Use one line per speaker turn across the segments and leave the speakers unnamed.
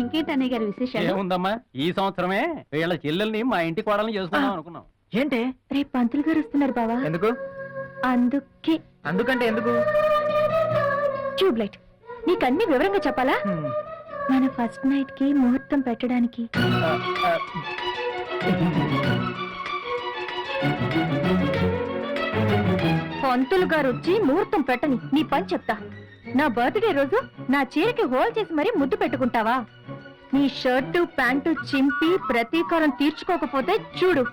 ఇంకేంటన్నయ్య గారి విశేషాలు?
ఏముందమ్మా, ఈ సంవత్సరమే వీళ్ళ చెల్లెల్ని మా ఇంటి కోడల్ని చేసుకుందాం అనుకున్నాం.
ఏంటి?
రేపు పంతులు గారు వస్తున్నారు బావా.
ఎందుకు?
అందుకే.
అందుకంటే ఎందుకు?
ట్యూబ్లైట్ నీకన్ని వివరంగా చెప్పాలా? మన ఫస్ట్ నైట్ కి ముహూర్తం పెట్టడానికి. పంతులు గారు వచ్చి ముహూర్తం పెట్టని నీ పని చెప్తా. నా బర్త్డే రోజు నా చీరకి హోల్ చేసి మరీ ముద్దు పెట్టుకుంటావా? నీ షర్టు ప్యాంటు చింపి ప్రతీకారం తీర్చుకోకపోతే చూడు.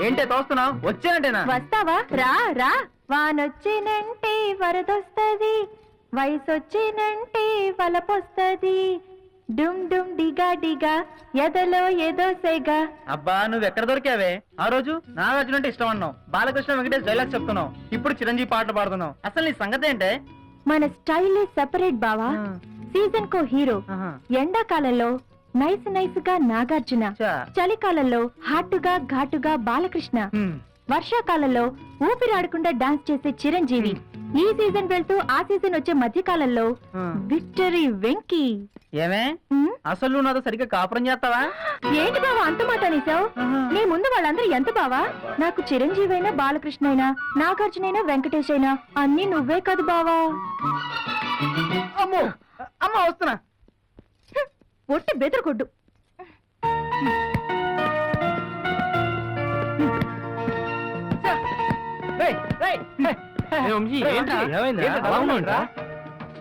ఏంటే తోస్తున్నావు? వచ్చానంటేనా?
వస్తావా? రా రా. వానొచ్చినంటే వరదొస్తది, వయసొచ్చినంటే వలపొస్తది, డుమ్ డుమ్ డిగా డిగా ఎదలో ఏదో సెగా.
అబ్బా నువ్వెక్కడ దొరికావే? ఆ రోజు నాగార్జున అంటే ఇష్టం అన్నావు, బాలకృష్ణ వెంకటేష్ డైలాగ్స్ చెప్తున్నావు, ఇప్పుడు చిరంజీవి పాటలు పాడుతున్నావు. అసలు నీ సంగతి ఏంటే?
మన స్టైల్ సెపరేట్ బావా. సీజన్ కో హీరో. ఎండాకాలంలో నైస్ నైస్ గా నాగార్జున, చలికాలంలో హాటుగా ఘాటుగా బాలకృష్ణ, వర్షాకాలంలో ఊపిరాడకుండా డాన్స్ చేసే చిరంజీవి, ఈ సీజన్ వెళ్తూ ఆ సీజన్ వచ్చే మధ్యకాలంలో విక్టరీ వెంకీ.
ఏమే అసలు నాతో సరిగ్గా కాపురం చేస్తావా?
ఏంటి బావా అంత మాట అనేసావు? నీ ముందు వాళ్ళందరూ ఎంత బావా? నాకు చిరంజీవి అయినా బాలకృష్ణ అయినా నాగార్జున అయినా వెంకటేష్ అయినా అన్ని నువ్వే కాదు బావా.
అమ్మో అమ్మ వస్తున్నా.
ఒట్టి బెదరకొడ్డు.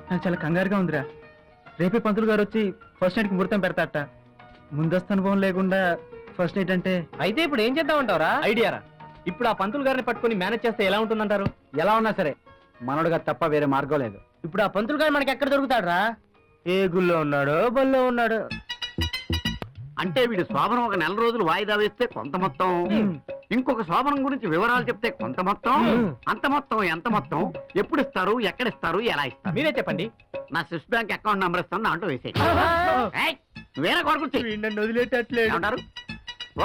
నాకు చాలా కంగారుగా ఉందిరా. రేపే పంతులు గారు వచ్చి ఫస్ట్ నైట్ కి ముహూర్తం పెడతాట. ముందస్తు అనుభవం లేకుండా ఫస్ట్ నైట్ అంటే
అయితే ఇప్పుడు ఏం చేద్దామంటావరా? ఐడియారా. ఇప్పుడు ఆ పంతులు గారిని పట్టుకుని మేనేజ్ చేస్తే ఎలా ఉంటుందంటారు? ఎలా ఉన్నా సరే మనోడుగా తప్ప వేరే మార్గం లేదు. ఇప్పుడు ఆ పంతులు గారు మనకి ఎక్కడ దొరుకుతాడరా?
ఏ గుళ్ళో ఉన్నాడో బల్లో ఉన్నాడు.
అంటే వీడు శోభనం ఒక నెల రోజులు వాయిదా వేస్తే కొంత మొత్తం, ఇంకొక శోభనం గురించి వివరాలు చెప్తే కొంత మొత్తం, అంత మొత్తం ఎంత మొత్తం, ఎప్పుడు ఇస్తారు, ఎక్కడ ఇస్తారు, ఎలా ఇస్తారు
మీరే చెప్పండి.
నా స్విస్ బ్యాంక్ అకౌంట్ నంబర్ ఇస్తాను, దాంట్లో వేసే వేరే కొడుకు
వదిలేటట్లేదు.
ఏమంటారు?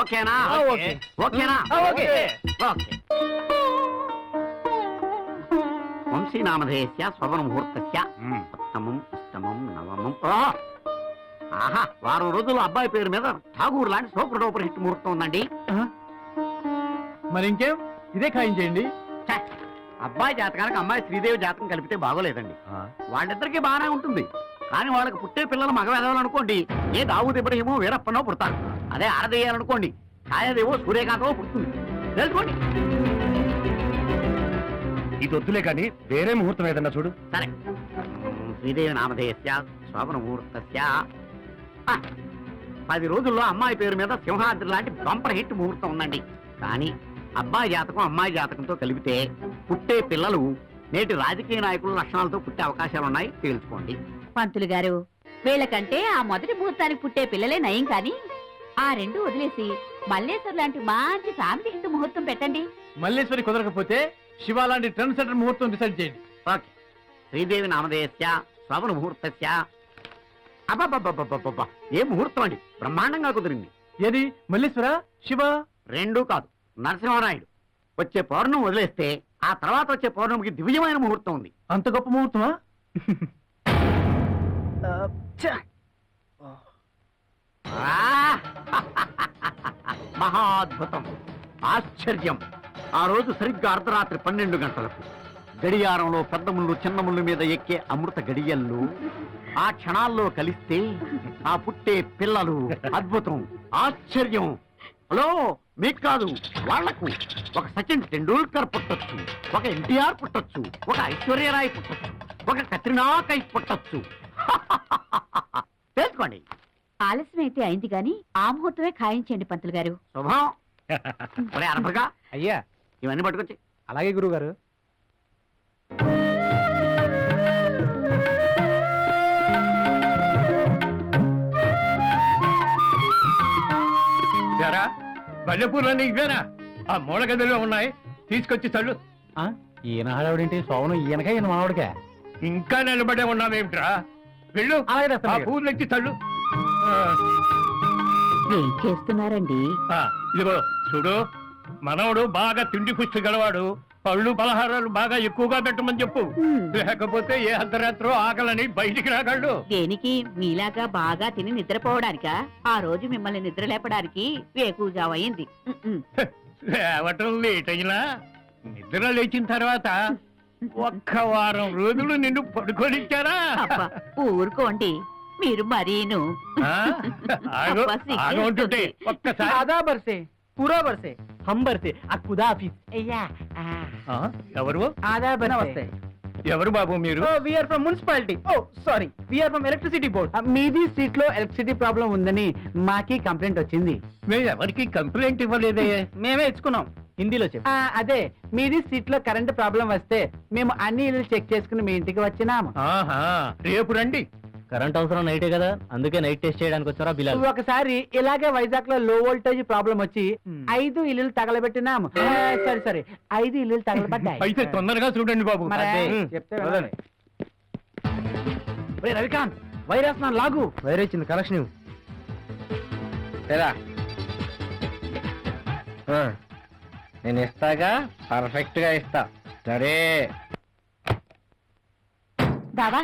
ఓకేనా?
ఓకే.
ఓకేనా?
ఓకే.
ఓకే. వంశీనామధేయస్య శోభన ముహూర్తస్య ఉత్తమం అష్టమం నవమం. ఆహా, వారం రోజులు అబ్బాయి పేరు మీద ఠాగూర్ లాంటి సూపర్ డూపర్ హిట్ ముహూర్తం ఉందండి.
మరి ఇంకేం, ఇదే ఖాయం చేయండి.
ఛే, అబ్బాయి జాతకానికి అమ్మాయి శ్రీదేవి జాతకం కలిపితే బాగోలేదండి. వాళ్ళిద్దరికీ బాగానే ఉంటుంది, కానీ వాళ్ళకి పుట్టే పిల్లలు మగవేదవాలనుకోండి, ఏ దావూద్ ఇబ్రహీమో వీరప్పనో పుడతారు. అదే ఆడదేయాలనుకోండి, ఛాయాదేవో సూర్యకాంతమో పుడుతుంది. తెలుసుకోండి.
ఇది వద్దులే కానీ వేరే ముహూర్తం ఏదన్నా చూడు.
సరే, శ్రీదేవి నామధేయస్య శోభన ముహూర్తస్య 10 రోజుల్లో అమ్మాయి పేరు మీద సింహాద్రి లాంటి బంపర్ హిట్ ముహూర్తం ఉందండి. కానీ అబ్బాయి జాతకం అమ్మాయి జాతకంతో కలిపితే పుట్టే పిల్లలు నేటి రాజకీయ నాయకుల లక్షణాలతో పుట్టే అవకాశాలున్నాయి, తేల్చుకోండి.
పంతులు గారు, వీళ్ళకంటే ఆ మొదటి ముహూర్తానికి పుట్టే పిల్లలే నయం, కానీ ఆ రెండు వదిలేసి మల్లేశ్వర్ లాంటి మంచి ఫ్యామిలీ హిట్ ముహూర్తం పెట్టండి.
మల్లేశ్వరి కుదరకపోతే శివ లాంటి ట్రెండ్ సెంటర్ ముహూర్తం డిసైడ్ చేయండి.
ఓకే. శ్రీదేవి నామధేయస్య శ్రవణ ముహూర్తస్య. అబ్బబ్బబ్బబ్బబ్బబ్బా, ఏ ముహూర్తం అండి, బ్రహ్మాండంగా కుదిరింది.
ఏది మల్లేశ్వర శివ?
రెండూ కాదు, నరసింహనాయుడు. వచ్చే పౌర్ణమి వదిలేస్తే ఆ తర్వాత వచ్చే పౌర్ణమికి దివ్యమైన ముహూర్తం ఉంది.
అంత గొప్ప ముహూర్తమా?
మహాద్భుతం, ఆశ్చర్యం. ఆ రోజు సరిగ్గా అర్ధరాత్రి 12 గంటలకు గడియారంలో పెద్ద ముళ్ళు చిన్న ముళ్ళు మీద ఎక్కే అమృత గడియల్లో ఆ క్షణాల్లో కలిస్తే ఆ పుట్టే పిల్లలు అద్భుతం, ఆశ్చర్యం. హలో, మీకు కాదు వాళ్లకు. ఒక సచిన్ టెండూల్కర్ పుట్టొచ్చు, ఒక ఎన్టీఆర్ పుట్టొచ్చు, ఒక ఐశ్వర్యరాయ్ పుట్టొచ్చు, ఒక కత్రినా కైఫ్ పుట్టొచ్చు. తెలుసుకోండి.
ఆలస్యం అయితే అయింది, గాని ఆ ముహూర్తమే ఖాయించండి పంతులు గారు.
శుభం. ఒరే అనపగా,
అయ్యా
ఇవన్నీ పట్టుకొచ్చి.
అలాగే గురువు గారు. మల్లెపూర్లన్నీ ఇవేనా? ఆ మూల గదిలో ఉన్నాయి, తీసుకొచ్చి చల్లు. ఈయన హడావుడేంటి? సోమను ఈయనక ఈయన మామిడికా? ఇంకా నిలబడే ఉన్నావేమిట్రా? వెళ్ళు, ఆ పూలు ఎత్తి చల్లు.
ఏం చేస్తున్నారండి?
ఇదిగో చూడు, మనవడు బాగా తిండి పుష్టి గలవాడు, పళ్ళు పలహారాలు బాగా ఎక్కువగా పెట్టమని చెప్పు లేకపోతే ఏ అర్ధరాత్రో ఆకలని బయటికి రాగలడు.
దేనికి మీలాగా బాగా తిని నిద్రపోవడానికా? ఆ రోజు మిమ్మల్ని నిద్ర లేపడానికి వేకుజావయింది.
లేవటం లేట్ అయినా నిద్ర లేచిన తర్వాత ఒక్క వారం రోజులు నిన్ను పడుకోనిచ్చారా?
అబ్బా, ఊరుకోండి మీరు మరీను.
ఆ? ఆగు, ఆగు అంటుంటే ఒక్కసారి
आधा बरसे पूरा बरसे हम बरसे खुदा हाफिज
ఆ? ఎవరు
आधा बरसे
ఎవరు బాబు మీరు?
We are from municipality sorry we are from electricity board మీది స్ట్రీట్ లో ఎలక్ట్రిసిటీ ప్రాబ్లం ఉందని మాకి కంప్లైంట్ వచ్చింది.
మేము ఎవరికి కంప్లైంట్ ఇవ్వలేదే.
మేమే ఇచ్చుకున్నాం హిందీలో చెప్పి అదే మీది స్ట్రీట్ లో కరెంట్ ప్రాబ్లం వస్తే మేము అన్ని ఇల్లు చెక్ చేసుకుని మీ ఇంటికి వచ్చినాము.
ఆహా, రేపు రండి.
కరెంట్ అవసరం నైటే కదా, అందుకే నైట్ టెస్ట్ చేయడానికి వచ్చారా బిలాల్?
ఒకసారి ఇలాగే వైజాగ్ లో లో వోల్టేజ్ ప్రాబ్లం వచ్చి 5 ఇల్లు తగలబెట్టినాము. సరే 5 ఇల్లు తగలబడ్డాయి.
అయితే తొందరగా చూడండి బాబు.
మరే, చెప్తే వినాలి. ఒరేయ్ రవికాంత్, వైరస్ నా లాగు వైర్ ఇచ్చింది కలెక్షన్
నేను ఇస్తాగా, పర్ఫెక్ట్ గా ఇస్తా. సరే
బావా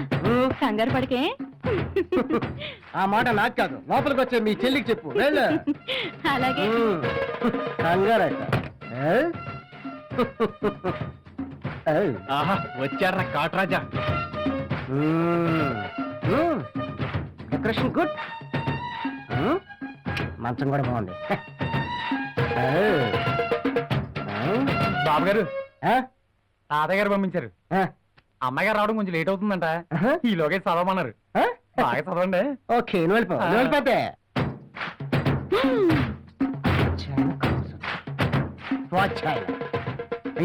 కంగారు పడికే.
ఆ మాట నాకు కాదు, లోపలికి వచ్చే మీ చెల్లికి చెప్పు.
అలాగే
ఆహా, వచ్చారా కాట్రాజా.
డెకరేషన్ గుడ్, మంచం కూడా బాగుంది.
బాబు గారు, తాతగారు పంపించారు. అమ్మగారు రావడం కొంచెం లేట్ అవుతుందంట. ఈలోగే చదవమన్నారు. బాగా చదవండి.
ఓకే నువ్వు వెళ్ళిపో, నువ్వు వెళ్ళిపోతే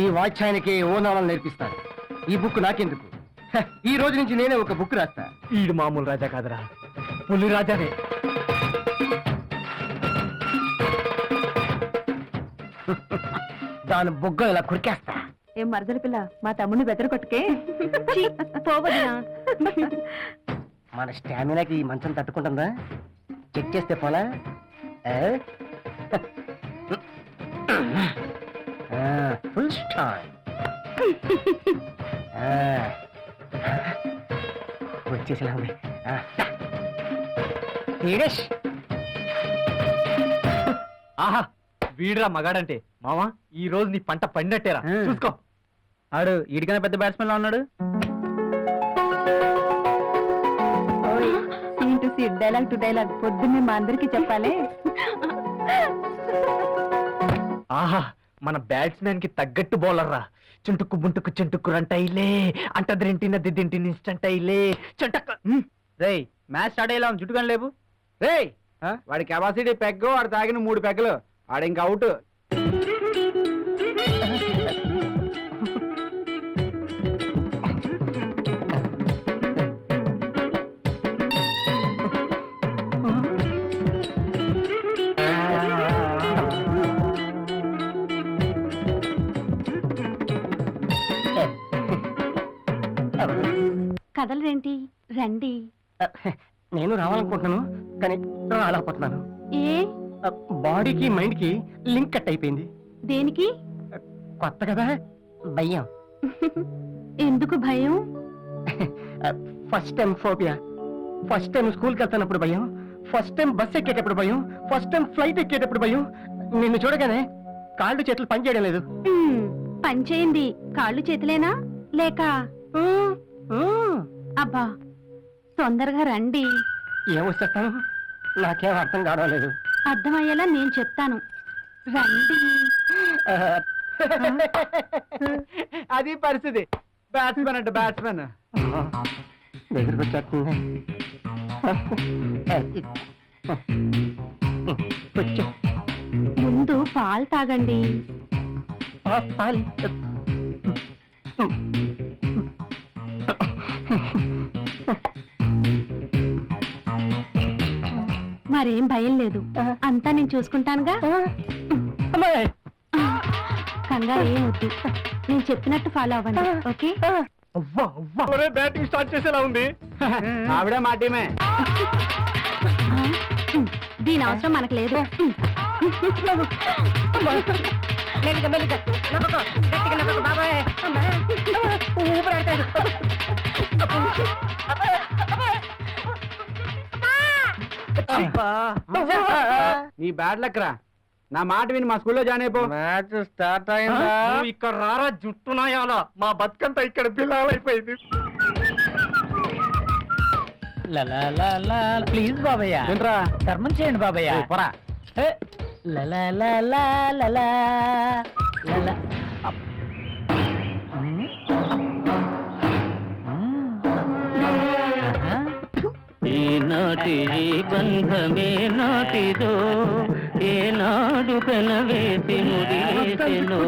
ఈ వాచ్యాయనకి ఓనాలను నేర్పిస్తాను. ఈ బుక్ నాకెందుకు? ఈ రోజు నుంచి నేనే ఒక బుక్ రాస్తా.
ఈడు మామూలు రాజా కాదురా, పులి రాజానే.
దాని బుగ్గ ఇలా కురికేస్తా.
ఏం మరదల పిల్ల మా తమ్ముడిని బెదర కొట్టుకే. పోవదినా
మన స్టామినాకి ఈ మంచం తట్టుకుంటుందా? చెక్ చేస్తే పోలా? Full stand. వచ్చేసేలా ఉంది.
ఆహా, వీడురా మగాడంటే. మావా, ఈ రోజు నీ పంట పండినట్టేరా. చూసుకో.
ఆడు ఈడికైనా పెద్ద బ్యాట్స్మెన్ లా ఉన్నాడు.
Scene to scene, dialogue to dialogue పొద్దున్నే మా అందరికి చెప్పాలి.
ఆహా, మన బ్యాట్స్మెన్ కి తగ్గట్టు బౌలర్ రా. చుంటుక్కు బుంటుక్కు చుంటుక్కు రంటైలే అంటదింటి నదింటి నిస్టంటైలే చంటక్క.
రేయ్, మ్యాచ్ స్టార్ట్ అయ్యేలా ఉంది, చుట్టుకొని లేవు. రేయ్, వాడి కెపాసిటీ పెగ్గు, వాడు తాగిన 3 పెగ్గలు, వాడు ఇంకా అవుట్.
కథలేంటి రండి.
నేను రావాలనుకుంటున్నాను కానీ రాలేకపోతున్నాను.
ఏ
బాడీకి మైండ్ కి లింక్ కట్ అయిపోయింది.
దేనికి?
కొత్త కదా, భయం.
ఎందుకు భయం?
First time phobia. First time స్కూల్కి వెళ్తున్నప్పుడు భయం, ఫస్ట్ టైం బస్ ఎక్కేటప్పుడు భయం, ఫస్ట్ టైం ఫ్లైట్ ఎక్కేటప్పుడు భయం. నిన్ను చూడగానే కాళ్ళు చేతులు పనిచేయడం లేదు.
పని చేయండి. కాళ్ళు చేతులేనా లేక? అబ్బా తొందరగా రండి.
ఏమొచ్చేస్తాను, నాకేం అర్థం కావడం లేదు.
అర్థమయ్యేలా నేను చెప్తాను, రండి.
అది పరిస్థితి. బ్యాట్స్మెన్ అంటే బ్యాట్స్మెన్ దగ్గరికి వచ్చేస్తుంది.
ముందు పాలు తాగండి. మరేం భయం లేదు, అంతా నేను చూసుకుంటానుగా. కంగారు ఏం వద్దు, నేను చెప్పినట్టు ఫాలో అవ్వండి. ఓకే?
బ్యాటింగ్ స్టార్ట్ చేసేలా ఉంది.
ఆవిడే మా టీమే.
దీని అవసరం మనకు లేదు.
మెల్లిగా మెల్లిగా నొక్కకో, గట్టిగా నొక్కకో బాబాయ్. అమ్మా, ఊపిరాడతాడు.
నీ బ్యాడ్ లక్ రా. నా మాట విని మా స్కూల్లో జాయిన్ అయిపో. మ్యాచ్ స్టార్ట్ అయిందా? ఇక్కడ రారా జుట్టునాయాల, మా బతుకంతా ఇక్కడ పిల్లలైపోయింది.
ప్లీజ్ బాబయ్య
ఏంట్రా
ధర్మం చేయండి బాబయ్య.
పోరా.
ఈనాటి బంధమే నాటిదో, ఏనాడు పెనవేసి ముడివేసెనో.